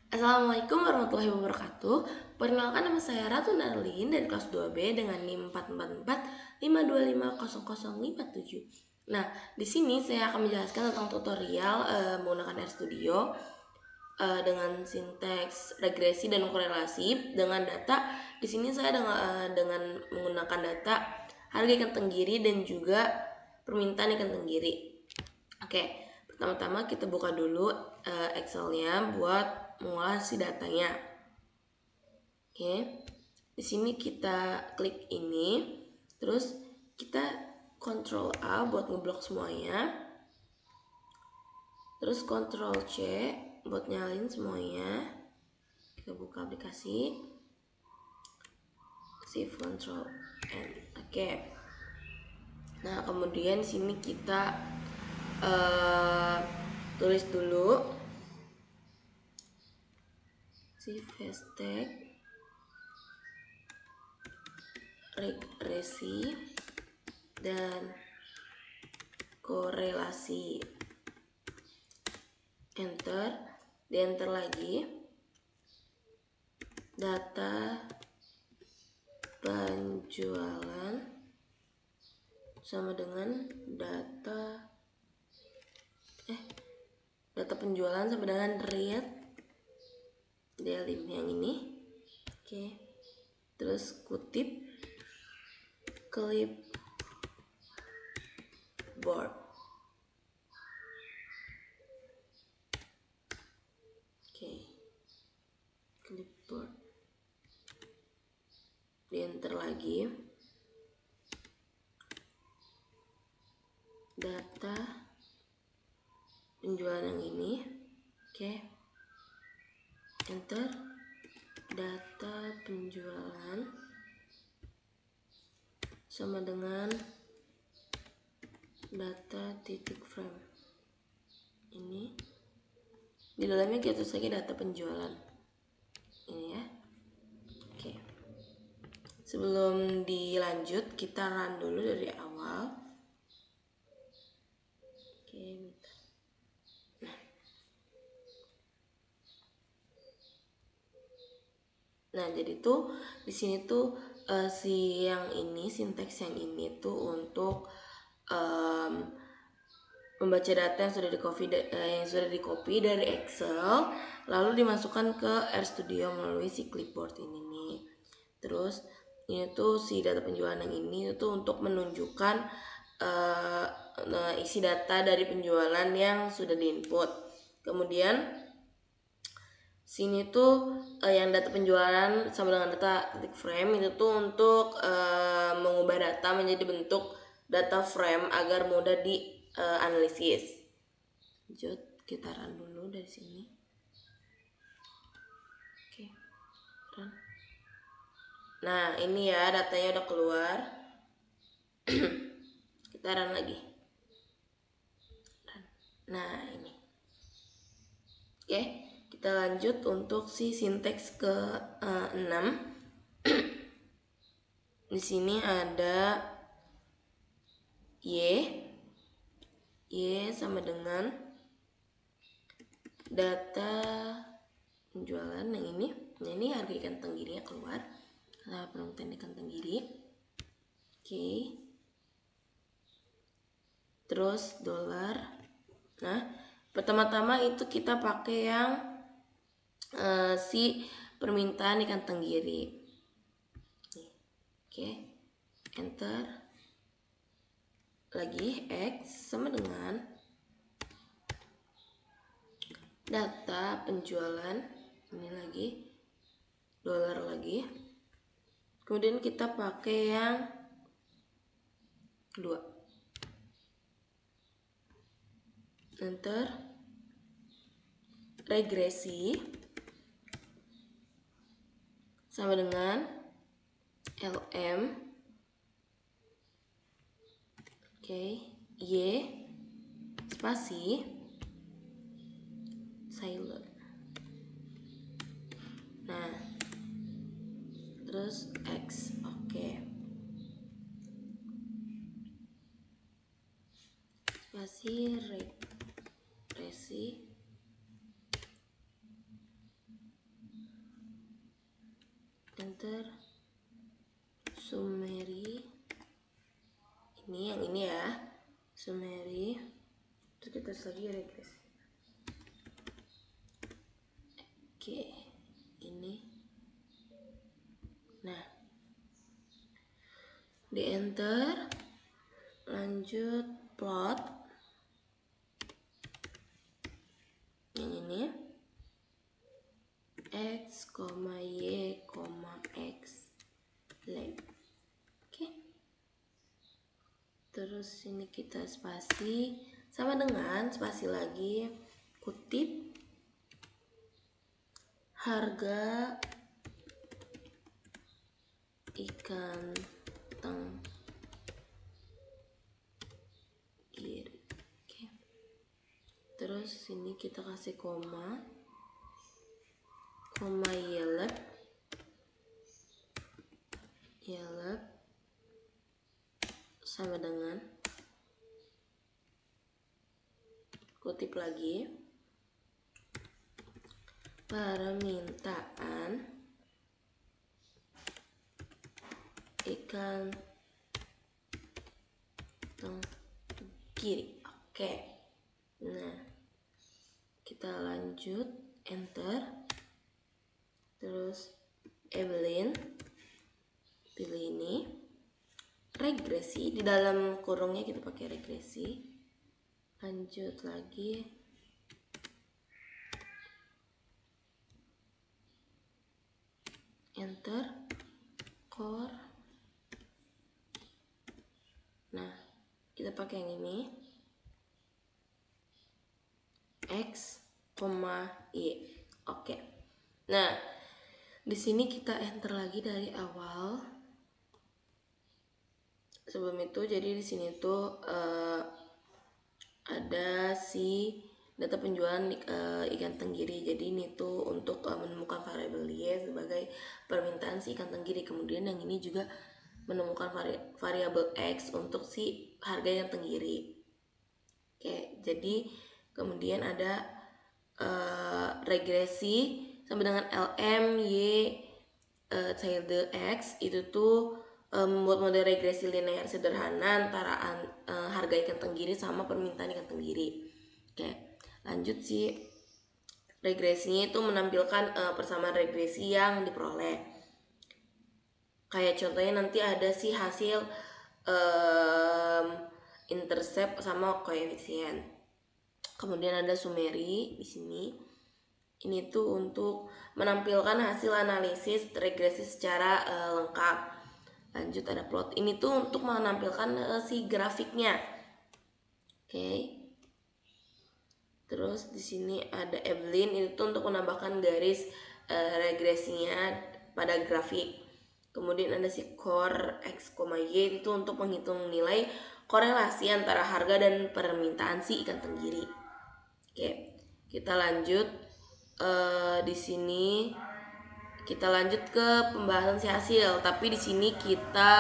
Assalamualaikum warahmatullahi wabarakatuh. Perkenalkan, nama saya Ratu Narlin dari kelas 2B dengan NIM 44452500057. Nah, di sini saya akan menjelaskan tentang tutorial menggunakan RStudio dengan sinteks regresi dan korelasi dengan data. Di sini saya dengan menggunakan data harga ikan tenggiri dan juga permintaan ikan tenggiri. Oke, pertama-tama kita buka dulu Excel-nya buat mengolah si datanya. Oke, di sini kita klik ini, terus kita Ctrl A buat ngeblok semuanya, terus Ctrl C buat nyalin semuanya. Kita buka aplikasi, Shift Ctrl N. Oke. Nah, kemudian sini kita tulis dulu shift hashtag regresi dan korelasi, enter, di enter lagi, data penjualan sama dengan data penjualan sama dengan read dalim yang ini. Oke, terus kutip clipboard. Oke, clipboard, di enter lagi, data penjualan yang ini. Oke, enter, data penjualan sama dengan data titik frame ini. Di dalamnya kita tulis lagi data penjualan ini ya. Oke, sebelum dilanjut kita run dulu dari awal. Oke, bentar. Nah, jadi tuh di sini tuh si yang ini, sinteks yang ini tuh untuk membaca data yang sudah di copy dari Excel lalu dimasukkan ke RStudio melalui si clipboard ini nih. Terus ini tuh si data penjualan yang ini tuh untuk menunjukkan isi data dari penjualan yang sudah diinput. Kemudian sini tuh yang data penjualan sama dengan data titik frame itu tuh untuk mengubah data menjadi bentuk data frame agar mudah di analisis. Lanjut, kita run dulu dari sini. Oke, run. Nah, ini ya datanya udah keluar. Kita run lagi. Run. Nah, ini. Oke, kita lanjut untuk si sinteks ke-6. Di sini ada Y sama dengan data penjualan yang ini. Nah, ini harga ikan tenggirinya keluar. Nah, permintaan ikan tenggiri. Oke. Terus dolar. Nah, pertama-tama itu kita pakai yang si permintaan ikan tenggiri. Oke, enter. Lagi X sama dengan data penjualan, ini lagi dolar lagi. Kemudian kita pakai yang kedua, enter, regresi sama dengan LM. Oke, Y spasi silent. Nah, terus X. Oke, spasi regresi enter summary, ini yang ini ya, summary, terus kita tulis lagi regresi. Oke, ini. Nah, di enter, lanjut plot yang ini, x, y, x length. Oke, terus ini kita spasi, sama dengan spasi lagi, kutip harga ikan tenggiri. Oke. Terus sini kita kasih koma yelep sama dengan kutip lagi permintaan ikan tenggiri. Oke. Nah, kita lanjut enter, terus Evelyn, pilih ini, regresi, di dalam kurungnya kita pakai regresi, lanjut lagi, enter, core. Nah, kita pakai yang ini, x, y. Oke. Nah, di sini kita enter lagi dari awal. Sebelum itu, jadi di sini tuh ada si data penjualan ikan tenggiri. Jadi ini tuh untuk menemukan variabel y sebagai permintaan si ikan tenggiri. Kemudian yang ini juga menemukan variabel x untuk si harga ikan tenggiri. Oke, jadi kemudian ada regresi sama dengan lm y tilde x, itu tuh membuat model regresi linear sederhana antara harga ikan tenggiri sama permintaan ikan tenggiri. Oke, lanjut si regresinya itu menampilkan persamaan regresi yang diperoleh. Kayak contohnya nanti ada si hasil intercept sama koefisien. Kemudian ada summary di sini. Ini tuh untuk menampilkan hasil analisis regresi secara lengkap. Lanjut ada plot. Ini tuh untuk menampilkan si grafiknya. Oke. Terus di sini ada Evelyn, itu untuk menambahkan garis regresinya pada grafik. Kemudian ada si core x, y, itu untuk menghitung nilai korelasi antara harga dan permintaan si ikan tenggiri. Oke, kita lanjut. Di sini kita lanjut ke pembahasan si hasil, tapi di sini kita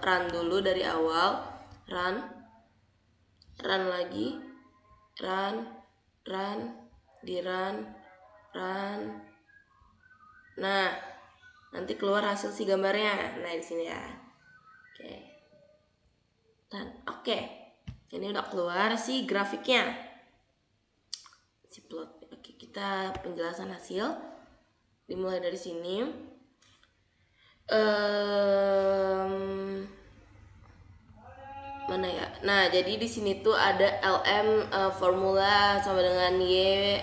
run dulu dari awal, run lagi, run, di run. Nah, nanti keluar hasil si gambarnya. Nah, di sini ya. Oke. Dan oke. Ini udah keluar si grafiknya. Si plot. Oke, kita penjelasan hasil dimulai dari sini. Mana ya? Nah, jadi di sini tuh ada lm formula sama dengan y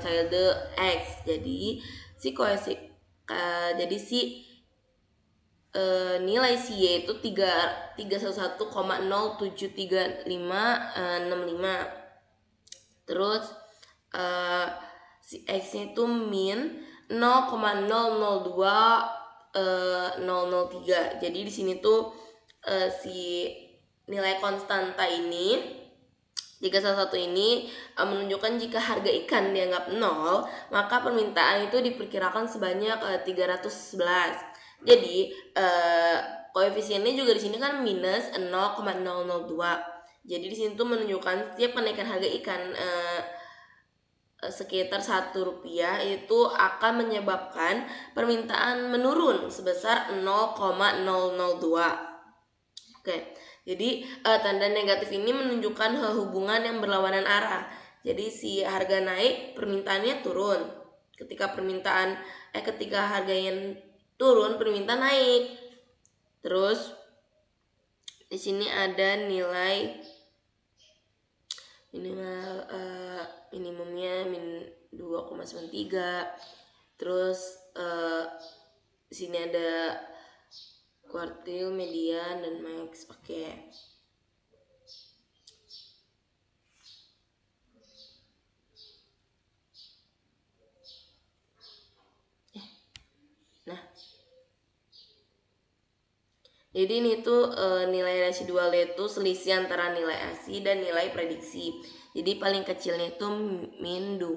tilde x. Jadi si jadi si nilai si y itu 311,0735565. Terus si x-nya itu min 0,002003. Jadi di sini tuh si nilai konstanta ini 311 ini menunjukkan jika harga ikan dianggap 0, maka permintaan itu diperkirakan sebanyak 311. Jadi koefisiennya juga di sini kan minus 0,002. Jadi di sini tuh menunjukkan setiap kenaikan harga ikan sekitar Rp1 itu akan menyebabkan permintaan menurun sebesar 0,002. Oke, jadi tanda negatif ini menunjukkan hubungan yang berlawanan arah. Jadi si harga naik, permintaannya turun. Ketika harganya turun, permintaan naik. Terus di sini ada nilai minimal minimumnya min 2,93. Terus di sini ada kuartil, median, dan max. Oke. Nah, jadi ini tuh nilai residual itu selisih antara nilai ASI dan nilai prediksi. Jadi paling kecilnya itu min 2,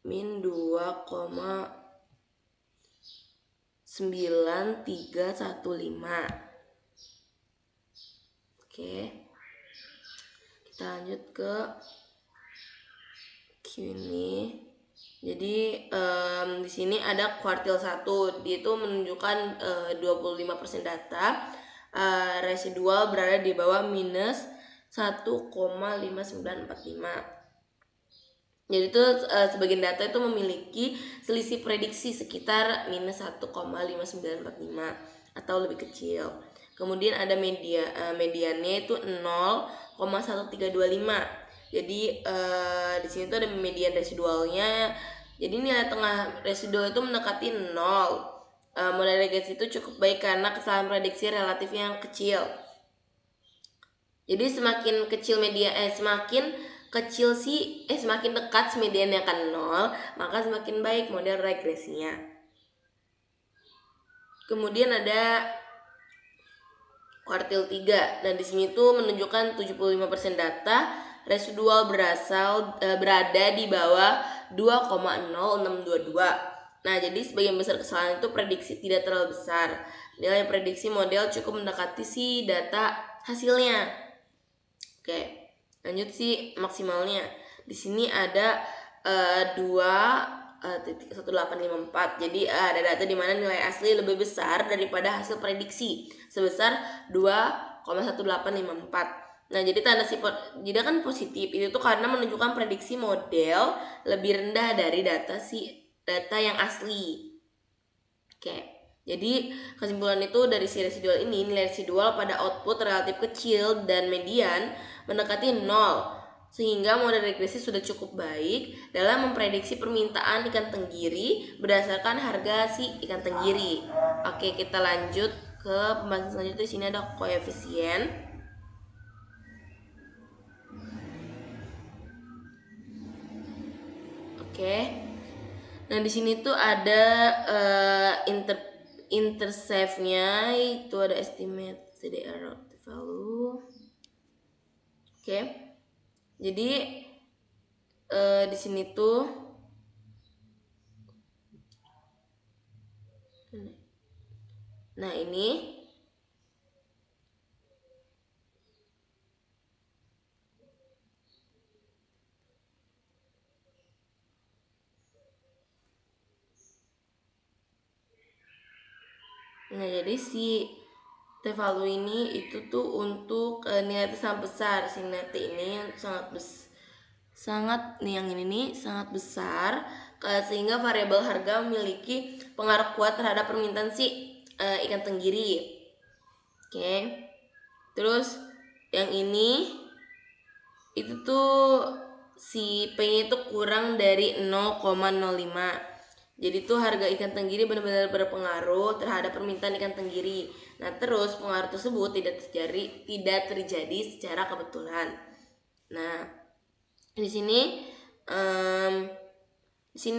min 2,9315. Oke. Kita lanjut ke Q&A. Jadi di sini ada kuartil 1, dia itu menunjukkan 25% data residual berada di bawah minus 1,5945. Jadi itu sebagian data itu memiliki selisih prediksi sekitar minus 1,5945 atau lebih kecil. Kemudian ada mediannya itu 0,1325. Jadi di sini tuh ada median residualnya. Jadi nilai tengah residual itu mendekati 0. Model regresi itu cukup baik karena kesalahan prediksi relatif yang kecil. Jadi semakin dekat mediannya kan 0, maka semakin baik model regresinya. Kemudian ada kuartil 3. Nah, di sini tuh menunjukkan 75% data residual berada di bawah 2,0622. Nah, jadi sebagian besar kesalahan itu prediksi tidak terlalu besar. Nilai prediksi model cukup mendekati si data hasilnya. Oke, lanjut si maksimalnya. Di sini ada 2,1854. Jadi ada data di mana nilai asli lebih besar daripada hasil prediksi sebesar 2,1854. Nah, jadi tanda jadi kan positif itu tuh karena menunjukkan prediksi model lebih rendah dari data yang asli. Oke. Jadi kesimpulan itu dari si residual ini, nilai residual pada output relatif kecil dan median mendekati 0, sehingga model regresi sudah cukup baik dalam memprediksi permintaan ikan tenggiri berdasarkan harga si ikan tenggiri. Oke, kita lanjut ke pembahasan selanjutnya. Di sini ada koefisien. Oke. Nah, di sini tuh ada intercept-nya, itu ada estimate CDR value. Oke. Jadi di sini tuh ini jadi si T-value ini itu tuh untuk nilai T sangat besar. Si nilai T ini sangat besar, sehingga variabel harga memiliki pengaruh kuat terhadap permintaan si ikan tenggiri. Oke. Terus yang ini itu tuh si P-nya itu kurang dari 0,05. Jadi tuh harga ikan tenggiri benar-benar berpengaruh terhadap permintaan ikan tenggiri. Nah, terus pengaruh tersebut tidak terjadi secara kebetulan. Nah, di sini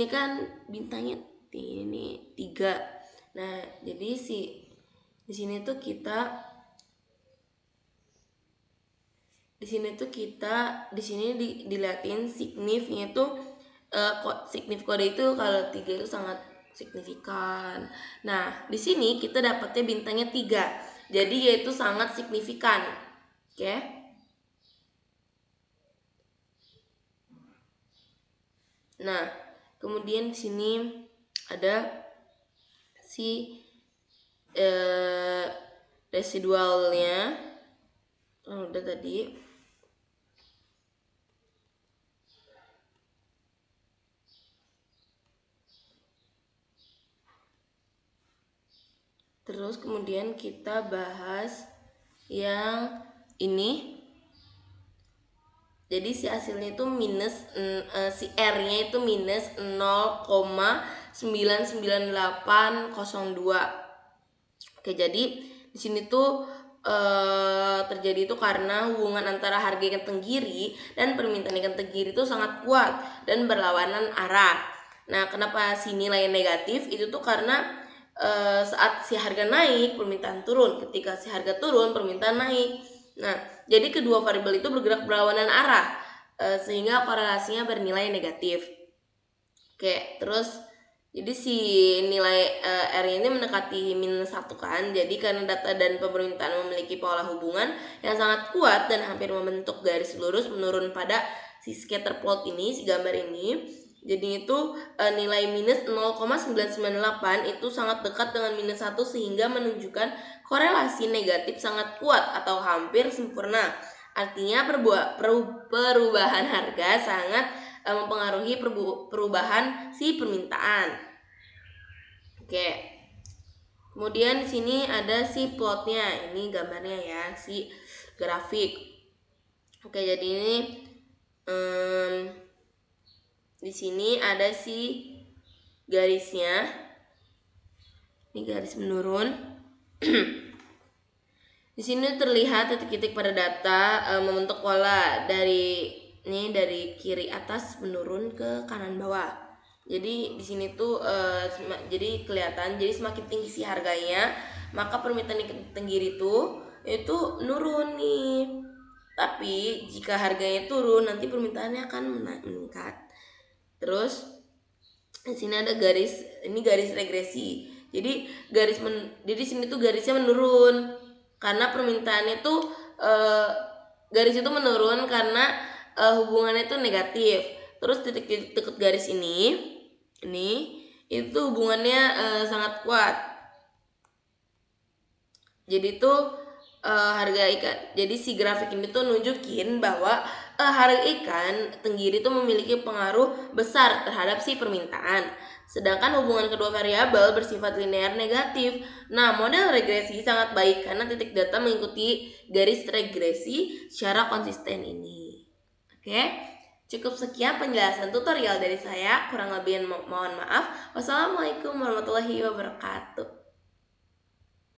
kan bintangnya ini 3. Nah, jadi di sini dilihatin signifnya itu signif kode itu kalau 3 itu sangat signifikan. Nah, di sini kita dapatnya bintangnya 3. Jadi yaitu sangat signifikan. Oke. Nah, kemudian di sini ada si residualnya. Udah tadi. Terus kemudian kita bahas yang ini. Jadi si hasilnya itu minus si R-nya itu minus 0,99802. Oke, jadi di sini tuh terjadi itu karena hubungan antara harga ikan tenggiri dan permintaan ikan tenggiri itu sangat kuat dan berlawanan arah. Nah, kenapa si nilai negatif itu tuh karena saat si harga naik permintaan turun, ketika si harga turun permintaan naik. Nah, jadi kedua variabel itu bergerak berlawanan arah sehingga korelasinya bernilai negatif. Oke, terus jadi si nilai R ini mendekati minus 1 kan. Jadi karena data dan pemerintahan memiliki pola hubungan yang sangat kuat dan hampir membentuk garis lurus menurun pada si scatter plot ini, si gambar ini. Jadi itu nilai minus 0,998 itu sangat dekat dengan minus 1 sehingga menunjukkan korelasi negatif sangat kuat atau hampir sempurna. Artinya perubahan harga sangat mempengaruhi perubahan si permintaan. Oke. Kemudian di sini ada si plotnya. Ini gambarnya ya, si grafik. Oke, jadi ini di sini ada si garisnya. Ini garis menurun. Di sini terlihat titik-titik pada data membentuk pola dari kiri atas menurun ke kanan bawah. Jadi di sini tuh jadi kelihatan, jadi semakin tinggi si harganya, maka permintaan ikan tenggiri itu nurun nih. Tapi jika harganya turun, nanti permintaannya akan meningkat. Terus di sini ada garis, ini garis regresi. Jadi jadi sini tuh garisnya menurun karena permintaannya tuh garis itu menurun karena hubungannya itu negatif. Terus titik-titik dekat garis ini itu hubungannya sangat kuat. Jadi tuh harga ikan. Jadi si grafik ini tuh nunjukin bahwa harga ikan tenggiri itu memiliki pengaruh besar terhadap si permintaan. Sedangkan hubungan kedua variabel bersifat linear negatif. Nah, model regresi sangat baik karena titik data mengikuti garis regresi secara konsisten ini. Oke, cukup sekian penjelasan tutorial dari saya. Kurang lebih mohon maaf. Wassalamualaikum warahmatullahi wabarakatuh.